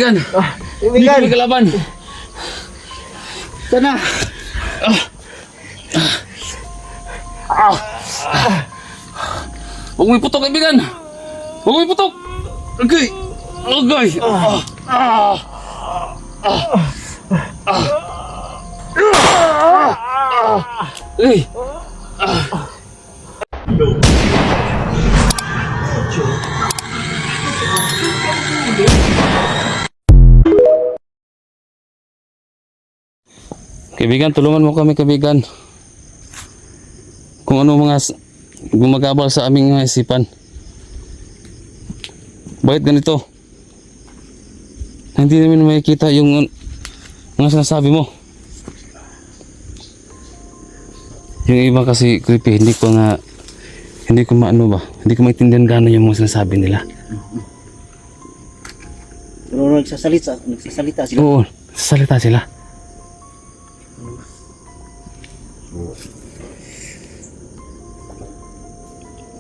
Gan. Hindi kami kalaban. Sana. Huwag mo iputok, kaibigan. Huwag mo iputok. Agay. Agay. Agay. Kaibigan, tulungan mo kami, kaibigan. Kung ano mga gumagabal sa aming mga isipan. Bakit ganito? Hindi namin makikita yung mga sinasabi mo. Yung iba kasi creepy, hindi ko maano ba, hindi ko maintindihan gano'n yung mga sinasabi nila. Pero nagsasalita sila. Oo, sasalita sila.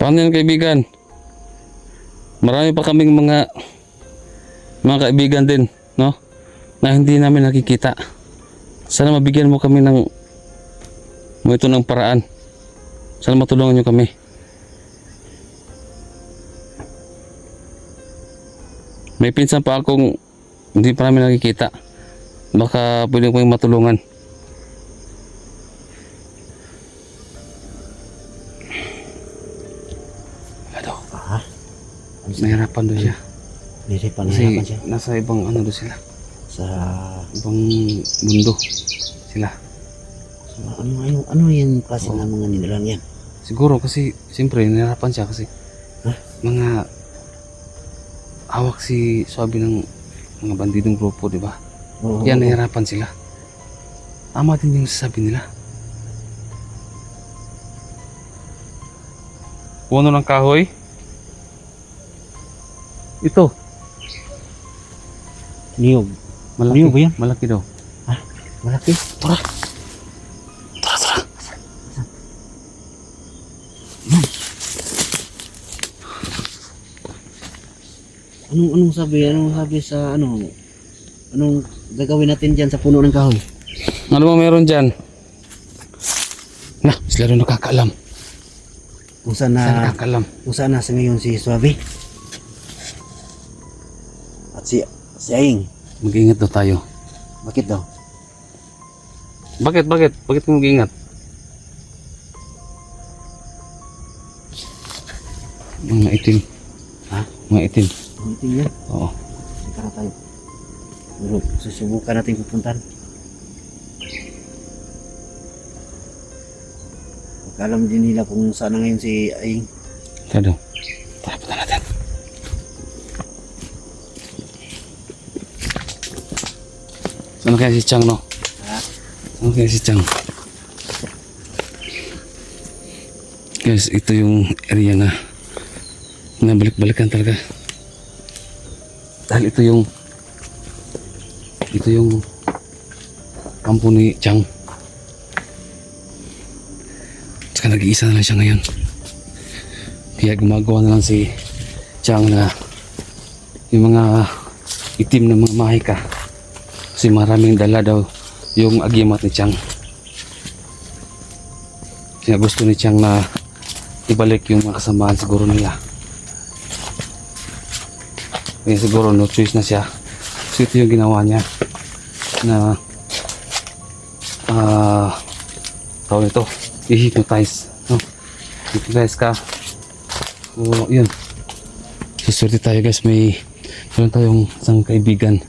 Paano yan, kaibigan? Marami pa kaming mga kaibigan din, no? Na hindi namin nakikita. Sana mabigyan mo kami ng ito ng paraan. Sana matulungan nyo kami. May pinsan pa akong hindi pa namin nakikita. Baka pwede ko yung matulungan. Ano? Nahirapan doon siya. Nahirapan siya. Nasa ibang ano doon sila. Sa Ibang mundo sila. ano yung klase ng mga nilalang yan? Siguro kasi siyempre nahirapan siya kasi mga hawak si Swabe ng mga bandidong grupo, di ba? Oo. Yan, nahirapan sila. Tama din yung sasabi nila. Puno ng kahoy. Ito. Niyog. Malaki. Niyog ba yan? Malaki daw. Malaki. Tara. Tara. Anong sabi sa anong gagawin natin diyan sa puno ng kahoy? Ano ba meron dyan? Sila rin nakakaalam. Kung saan Sila na nakakaalam. sa ngayon si Swabe at si Aing. Mag-ingat daw tayo. Bakit daw? Bakit? Bakit mo mag-ingat? Mga itim. Ha? Mga itim. Ito yan. Oo. Tara tayo. Pero susubukan natin pupuntahan. Alam din nila kung saan na ngayon si Aing. Tara daw. Tara, punta natin. Saan kaya si Chang, no? Ha? Saan kaya si Chang? Guys, ito yung area na balik-balikan talaga. Dahil ito yung kampo ni Chang. Saka nag-iisa na lang siya ngayon. Kaya gumagawa na lang si Chang na yung mga itim na mga mahika. Kasi maraming dala daw yung agimat ni Chang. Kaya gusto ni Chang na ibalik yung mga kasamaan siguro nila. Kaya siguro no choice na siya. So ito yung ginawa niya na tawag ito, i-hypnotize, no? Hypnotize ka. So yun, suswerte tayo guys, meron tayong isang kaibigan,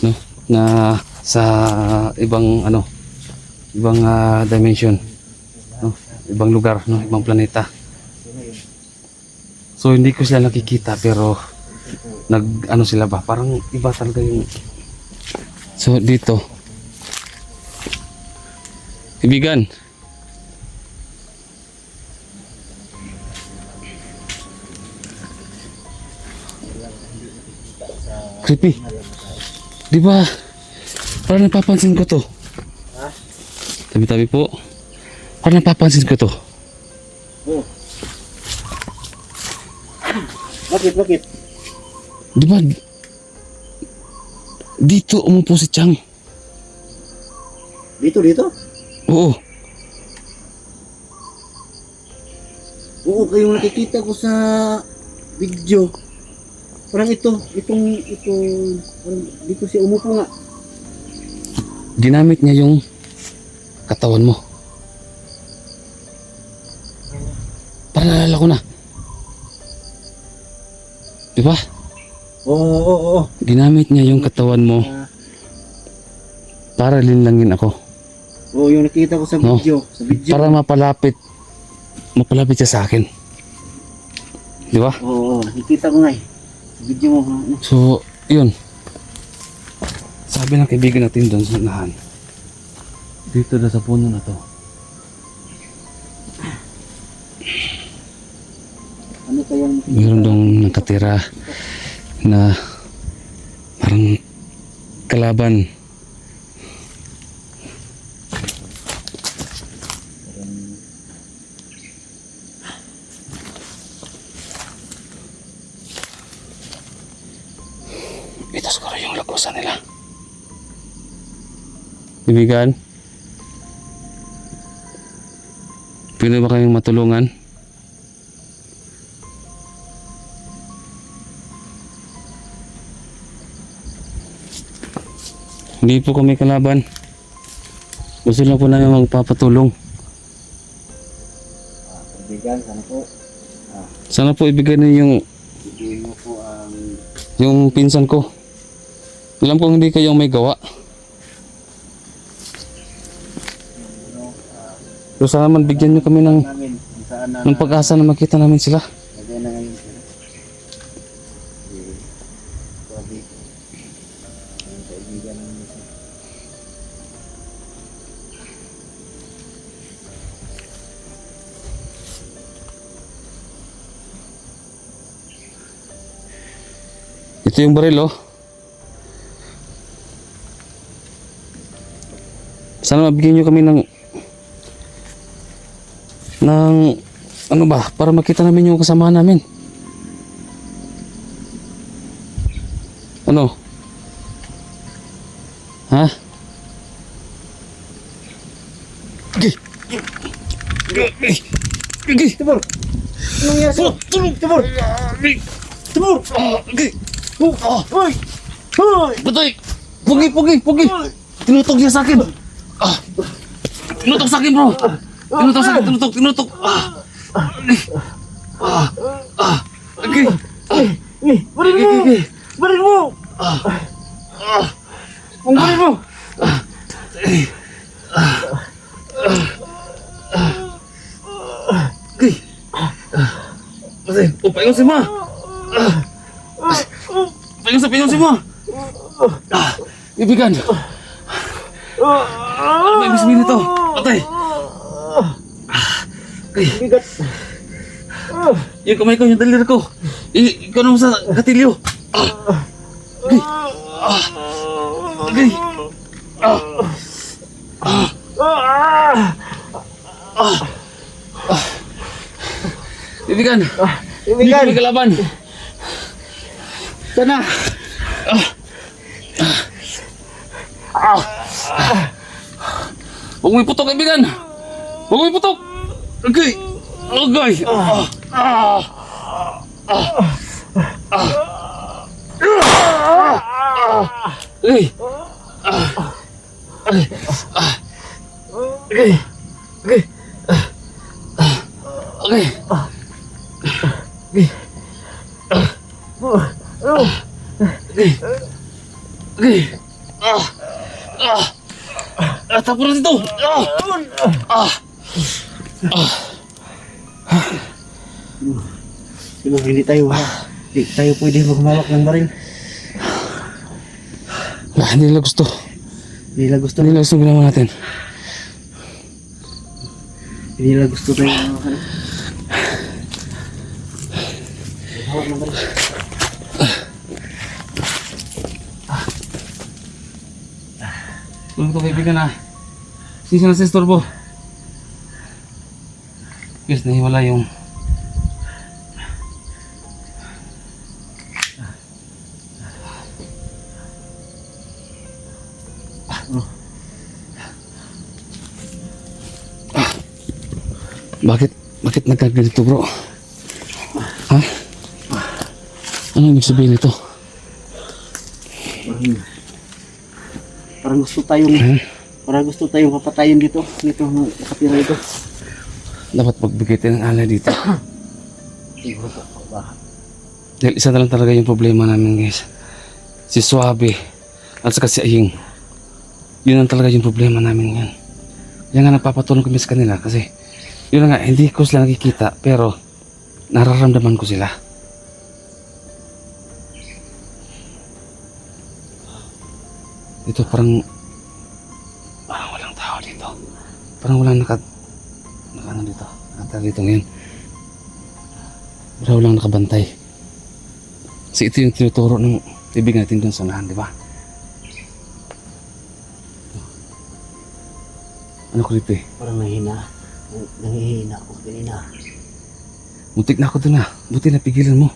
no, na sa ibang dimension, no, ibang lugar, no, ibang planeta. So hindi ko sila nakikita pero sila ba, parang iba talaga yung. So dito, kaibigan, creepy, di ba? Parang napapansin ko to. Tabi-tabi po, parang napapansin ko to. Oh. Bakit? Di ba Dito umupo si Chang. Dito. Oo. Oo, kayong nakikita ko sa video. Parang itong, parang dito siya umupo nga. Ginamit niya yung katawan mo. Para nalala ko na. Diba? Oo. Ginamit niya yung katawan mo Ah, para linlangin ako. oo, yung nakita ko sa No. video. Sa video. Para mapalapit siya sa akin. Diba? Oo, nakikita ko nga eh. Sa video mo. Ano. So, yun. Sabi ng kaibigan natin doon sa unahan. Dito na sa puno na to. Ano kayang Meron dong nakatira na parang kalaban. Ito siguro yung lagusan nila. Ibigan, pwede ba kayong matulungan? Hindi po kami kalaban. Gusto lang po namin magpapatulong. kaibigan? Sana po. Sana po ibigay niyo Bigyan mo po ang yung pinsan ko. Alam ko hindi kayo may gawa. Pero sana man bigyan niyo kami ng namin. Kung saan na pag-asa na makita namin sila. lagay na ngayon sila. Sabi. Ang kaibigan namin. Ito yung baril, oh. Sana mabigyan nyo kami ng ano ba, para makita namin yung kasamahan namin. Ano? Ha? Tibor! Anong nangyari sa'yo? Tibor! Tibor! Hoy! Hoy! Batay! Pugi! Tinutok niya sa akin! Tinutok sa akin, bro! Tinutok sa akin, tinutok! Okay! Baril mo! Baril mo! Ang baril mo! Batay! Payon si Ma! Payon si Ma! Ibigan! Ano ba ibig sabihin nito? Batay! Bigat! Yung kamay ko, yung daliri ko. Ikaw naman sa gatilyo. Okay. Ibigan. Hindi Bigat! kami kalaban. Sana! Huwag mo iputok, ibigan. Huwag mo iputok. Okay. Okay. Okay. Okay. Okay. Okay. Okay. Tapos na dito. Tibor, hindi tayo pwede magmawak ng baril. Hindi nila gusto. Hindi nila gusto. Hindi nila gusto ginawa natin. Hindi nila gusto tayo magmawak. Hawak ng baril. Tulong ito kaibigan na. Sisi na sa istorbo. Yes, nahiwala yung Oh. Bakit nagkaganito bro? Ha? Ano ibig sabihin nito? Parang gusto tayong papatayin dito ng nakatira dito. Dapat magbigay tayo ng alay dito. Siguro po pagbaha. Dahil isa na lang talaga yung problema namin guys. Si Suabe at saka si Aying. Yun ang talaga yung problema namin yan. Kaya nga nagpapatulong kami sa kanila kasi yun na nga, hindi ko sila nakikita pero nararamdaman ko sila. Dito parang walang tao dito. Parang walang ano dito. Nakatara dito ngayon. Parang walang nakabantay. Kasi ito yung tinuturo ng tibig natin dun sa unahan, di ba? Ano ko dito eh? Parang nangihina ako kanina. Muntik na ako dun ah. Buti napigilan mo.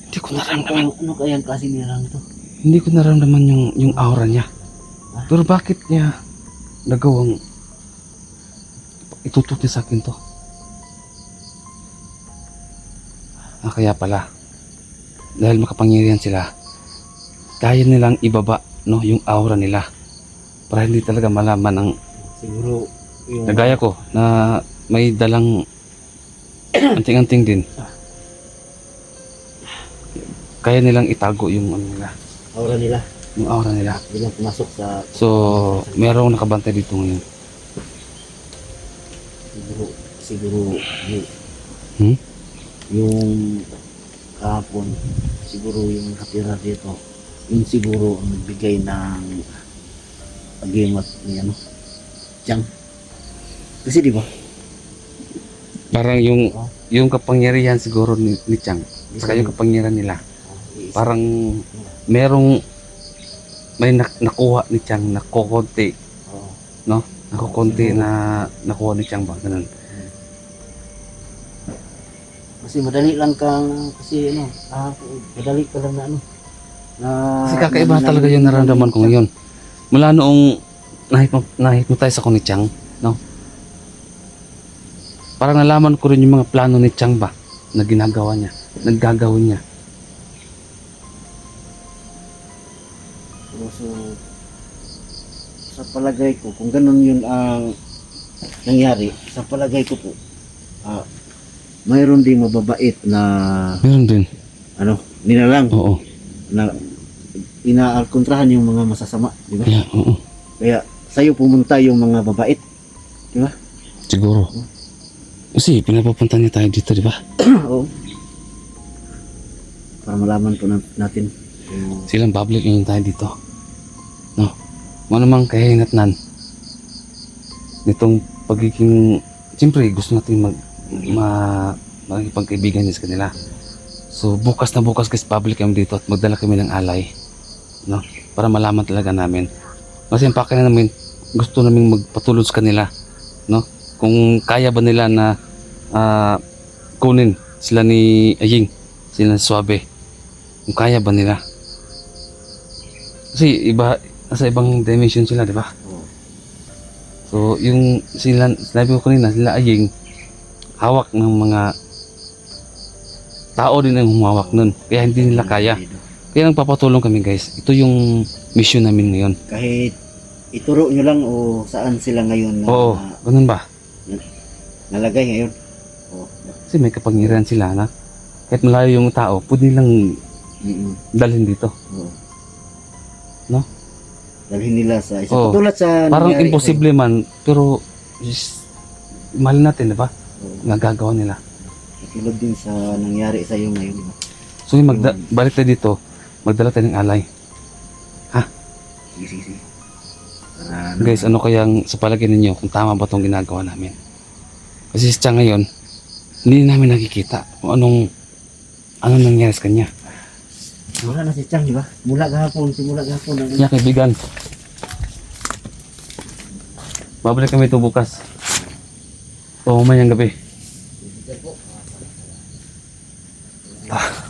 Hindi ko naramdaman. Ano kaya ang klase nilang ito? Hindi ko naramdaman yung aura niya. Pero bakit niya nagawang itutok niya sa akin to? Kaya pala. Dahil makapangyarihan sila, kaya nilang ibaba no, yung aura nila. Para hindi talaga malaman ang Siguro yung nagaya ko na may dalang anting-anting din. Kaya nilang itago yung ano nila, aura nila. yung aura nila. Bilang pumasok sa So, merong nakabantay dito ngayon. siguro Hmm? yung kahapon siguro yung nakatira dito yun siguro ang nagbigay ng agimat ni ano Chang kasi di ba Parang yung kapangyarihan siguro ni Chang, saka yung kapangyarihan nila. Parang merong may nakuha ni Chang na kokonti, no? Nakukonti na nakuha ni Chang ba? Ganun. kasi madali lang kang kasi ano madali ka lang na ano na Kasi kakaiba talaga yung nararamdaman ko ngayon. Mula noong nahipnotise ako ni Chang, no? Parang nalaman ko rin yung mga plano ni Chang ba na ginagawa niya, naggagawin niya. so sa palagay ko kung ganun yun ang nangyari sa palagay ko po mayroon ding mababait na Meron din. ano nilalang Oo. na inaalkontrahan yung mga masasama, di ba? Yeah, oo. Kaya sa'yo pumunta yung mga babait, di ba? Siguro. Kasi pinapapunta niya tayo dito, di ba? Oo. Para malaman po natin yung Silang public ngayon tayo dito. No? Kung ano mang kahinatnan nitong pagiging, siyempre gusto natin makikipagkaibigan sa kanila. So bukas na bukas guys, public kami dito at magdala kami ng alay, no? Para malaman talaga namin. Kasi ang pakay na namin, gusto namin magpatulong sa kanila, no? Kung kaya ba nila na kunin sila ni Aying, sila ni Suabe. Kung kaya ba nila. Kasi iba, nasa ibang dimension sila, di ba? So yung sinabi ko kanina, sila Aying, hawak ng mga tao din ang humawak nun. Kaya hindi nila kaya. Kaya nagpapatulong kami guys. Ito yung mission namin ngayon. kahit ituro nyo lang o saan sila ngayon na Oo, ganun ba? nalagay ngayon. Kasi may kapangyarihan sila na kahit malayo yung tao, pwede nilang dalhin dito. Oo. No? Dalhin nila sa isa. Oo. Patulad sa Parang nangyari imposible man, pero mahal natin, di ba? sa'yo. Oo. Nagagawa nila. Patulad din sa nangyari sa iyo ngayon. Diba? So yung balik tayo dito, magdala tayo ng alay. Sige. Guys, ano kayang sa palagay ninyo kung tama ba itong ginagawa namin? Kasi siya ngayon, hindi namin nakikita kung anong nangyari sa kanya. Wala na si Chang, di ba? Simula gahapon. Kaya kaibigan, babalik kami ito bukas. O mamayang gabi. Po. Pa.